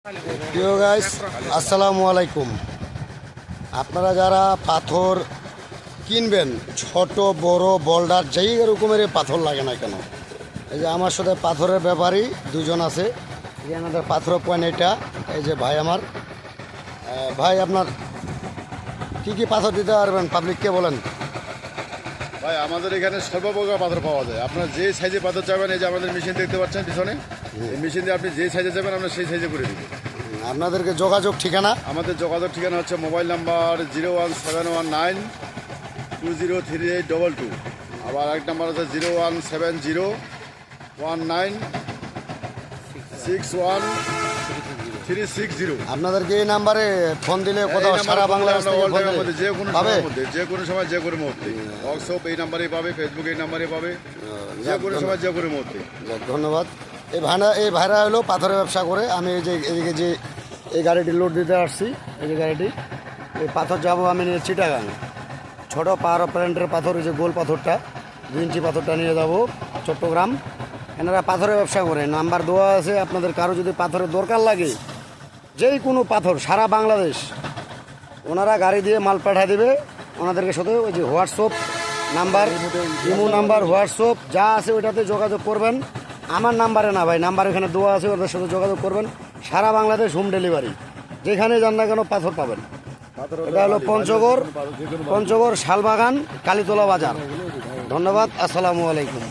প্রিয় গাইস, আসসালামু আলাইকুম। আপনারা যারা পাথর কিনবেন, ছোট বড় বোল্ডার যেই রকমের পাথর লাগে না কেন, এই যে আমার সাথে পাথরের ব্যাপারী দুজন আছে। এই যে আমাদের পাথর পয়েন্ট এটা, এই যে ভাই আমার। ভাই, আপনার কি কি পাথর দিতে পারবেন পাবলিককে বলেন। ভাই, আমাদের এখানে সর্বপ্রকার পাথর পাওয়া যায়। আপনার যে সাইজে পাথর চাইবেন, এই যে আমাদের মেশিন দেখতে পাচ্ছেন পিছনে, এই মেশিন দিয়ে আপনি যে সাইজে চাইবেন আমরা সেই সাইজে করে দিব। আপনাদেরকে যোগাযোগ ঠিকানা? আমাদের যোগাযোগ ঠিকানা হচ্ছে মোবাইল নাম্বার 01719203822। আবার এক নাম্বার হচ্ছে 01701961360। আপনাদেরকে এই নাম্বারে ফোন দিলে কোথাও সারা বাংলাদেশ থেকে ফোন দেয়? যে কোনো পাবে? সময়ের মধ্যে, যে কোনো সময়, যে কোনো মুহূর্তে। হোয়াটসঅ্যাপ এই নাম্বারেই পাবে, ফেসবুক এই নাম্বারেই পাবে, যে কোনো সময়, যে কোনো মুহূর্তে। ধন্যবাদ। এই ভাইরা হলো পাথরের ব্যবসা করে। আমি এই যে এদিকে যে এই গাড়িটি লোড দিতে আসছি, এই যে গাড়িটি, এই পাথর যাবো আমি নিয়ে চিটাগাং। ছোটো পাহাড় প্যান্টের পাথর, এই যে গোল পাথরটা 2 ইঞ্চি পাথরটা নিয়ে যাব চট্টগ্রাম। এনারা পাথরের ব্যবসা করে, নাম্বার দেওয়া আছে। আপনাদের কারো যদি পাথরের দরকার লাগে, যেই কোনো পাথর সারা বাংলাদেশ, ওনারা গাড়ি দিয়ে মাল পাঠিয়ে দেবে। ওনাদেরকে সাথে ওই যে WhatsApp number, imo number, WhatsApp যা আছে ওইটাতে যোগাযোগ করবেন। আমার নাম্বারে না ভাই, নাম্বার এখানে দেওয়া আছে, ওদের সাথে যোগাযোগ করবেন। সারা বাংলাদেশ হোম ডেলিভারি, যেখানে যান না কেন পাথর পাবেন। এটা হলো পঞ্চগড় শালবাগান, কালীতলা বাজার। ধন্যবাদ, আসসালামু আলাইকুম।